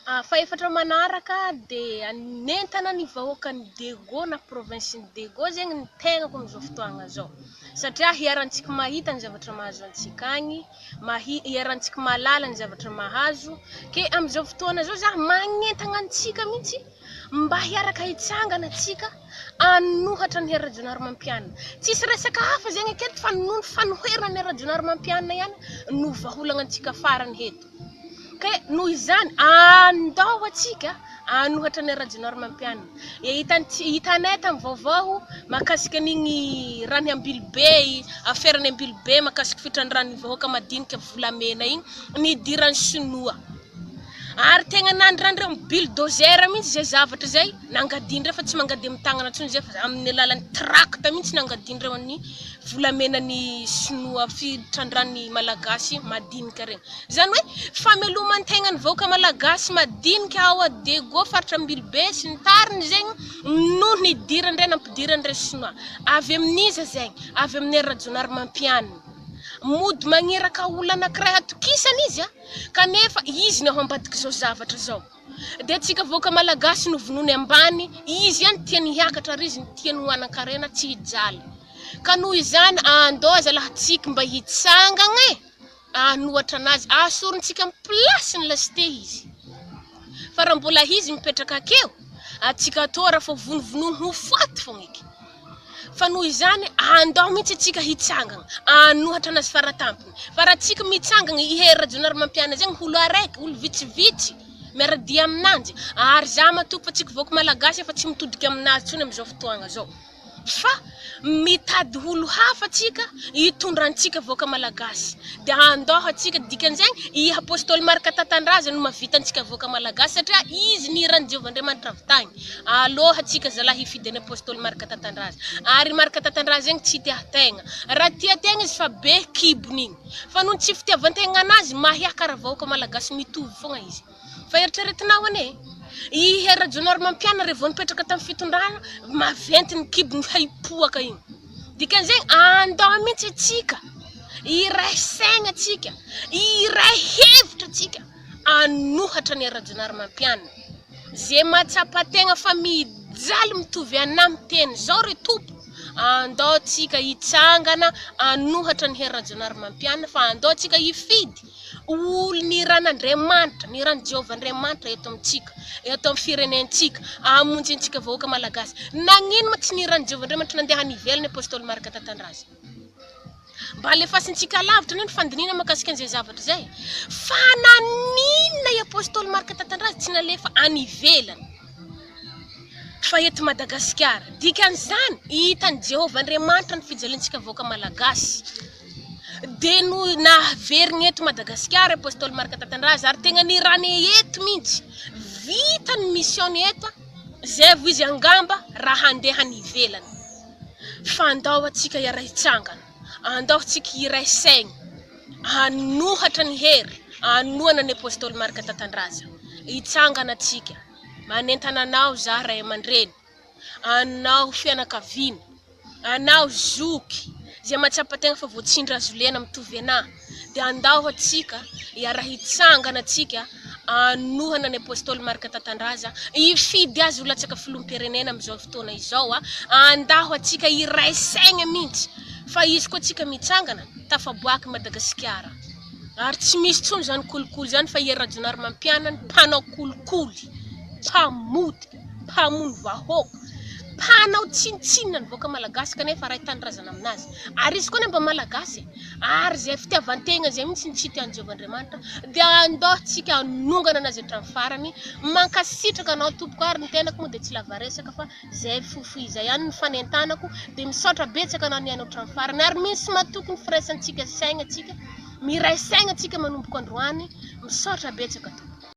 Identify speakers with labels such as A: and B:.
A: Faefatra manaraka dia anentana ny vahoakany Dego na province Dego zegny ny tegnako amin'izao fotoagna zao. Satria hiarantsika mahita ny zavatra mahazo antsika agny, hiarantsika malala ny zavatra mahazo. Ke amin'izao fotoana zao za magnentana antsika mihitsy mba hiaraka hitsangana antsika anohatra ny Radionary Mampianina. Tsisy resaka hafa zegny aketo fa noho ny fanoherana Radionary Mampianina ihany no vaholagna antsika farany heto. Ke noho izany andao atsika anohatra ny Radionary Mampianina. Hitanay tamin'ny vaovao mahakasika an'igny rany Ambilobe, aferany Ambilobe mahakasika fitrandrany vahoaka madinika volamena igny nidiran'ny Sinoa. Ary tegna nandrandreo bulldozer mihitsy zay zavatra zay nangadindreo fa tsy mangady amin'ny tagnana tsony zay fa amin'ny alalan'ny tracte mihitsy nangadindreo ny volamena ny Sinoa fitrandrany malagasy madinika regny. Zany hoe fameloman'ny tegna ny vahoaka malagasy madinika ao a Dego faritra Ambilobe sy ny tariny zegny noho ny dirandre nampidirandre Sinoa. Avy amin'iza zegny? Avy amin'ny Radionary Mampianina. Mody magniraka olona anankiray atokisana izy kanefa izy no ambadika zao zavatra zao. Dia atsika vahoaka malagasy no vonony ambany, izy ihany tiany hiakatra ary izy tiany ho anan-karena tsy hijaly. Ka noho izany andao zalahintsika mba hitsangana anohatra anazy, asorintsika amin'ny plasiny lasite izy. Fa raha mbola izy mipetraka akeo, atsika atao raha fa vonovonono ho faty fogna eky. Fa noho izany andao mihitsy atsika hitsangana anohatra anazy faratampony. Fa raha atsika mitsangana ihery Radionary Mampianina zegny olo araiky, olo vitsivitsy miaradia aminanjy, ary za matoky fa atsika vahoaka malagasy efa tsy mitodika aminazy tsony amin'izao fotoagna zao. Fa mitady olo hafa atsika hitondrantsika vahoaka malagasy. Dia andao atsika dikan'izegny i Apôstôly Marc Tatandraza no mahavitantsika vahoaka malagasy satria izy ni ran'i Jehovan-Andriamanitra avy tagny. Aloha atsika zalahy hifidy an'i Apôstôly Marc Tatandraza. Ary Marc Tatandraza zegny tsy tia tegna. Raha tia tegna izy fa be kibony igny. Fa noho tsy fitiavan-tegna anazy mahiaka raha vahoaka malagasy mitovy fogna izy. Fa eritreretinao ane ihe Radionary Mampianina revo nipetraka tamin'ny fitondrana maventy ny kibony haipoaka igny. Dikan'izegny andao mihitsy atsika iray saigna atsika, iray hevitra atsika anohatra ny Radionary Mampianina. Zay mahatsapa tegna fa mijaly mitovy anamy teny zao re tompo. Andao atsika hitsangana anohatra ny Radionary Mampianina fa andao atsika hifidy olo ny ran'Andriamanitra, ny ran'i Jehovan-Andriamanitra eto amintsika, eto amin'ny firenentsika, amonjy antsika vahoaka malagasy. Nagnino ma tsy ny ran'i Jehovan-Andriamanitra nandeha nivelany Apôstôly Marc Tatandraza? Mba alefasintsika lavitra ny fandinina mahakasika an'izay zavatra zay. Fa naninona i Apôstôly Marc Tatandraza tsy nalefa any ivelany fa eto Madagasikara. Dikan'izany hitan'i Jehovan-Andriamanitra ny fijaliantsika vahoaka malagasy. Dia no naverigny eto Madagasikara Apôstôly Marc Tatandraza ary tegna nirany eto mihitsy. Vita ny mission eto, zay vo izy angamba raha handeha any ivelany. Fa andao atsika hiara hitsangana, andao atsika iray saigna, anohatra ny hery, anohana ny Apôstôly Marc Tatandraza. Hitsangana atsika, manentana anao za ray aman-dreny, anao fianakaviana, anao zoky, zay mahatsapa tegna fa voatsindry azolena mitovy anahy. Dia andao atsika hiara hitsangana atsika anohana ny Apôstôly Marc Tatandraza, hifidy azy ho latsaka filoham-pirenena amin'izao fotoana izao. Andao atsika iray saigna mihitsy fa izy koa atsika mitsangana tafaboaky Madagasikara. Ary tsy misy tsony zany kolikoly zany fa i Radionary Mampianina mpanao kolikoly, mpamody, mpamono vahoaka, mpanao tsintsinina ny vahoaka malagasy kanefa raha hitandrazana aminazy. Ary izy koa mba malagasy, ary zay fitiavan-tegna zay mihitsy tsy tian'i Jehovan-Andriamanitra, dia andao atsika anongana anazy hatramin'ny farany. Mankasitraka anao tompoko ary ny tenako moa dia tsy lava resaka fa zay fofo izay ihany ny fanentanako. Dia misaotra betsaka anao ny hatramin'ny farany. Ary misy matoky ny firaisantsika saigna atsika, miray saigna atsika manomboka androany, misaotra betsaka tompoko.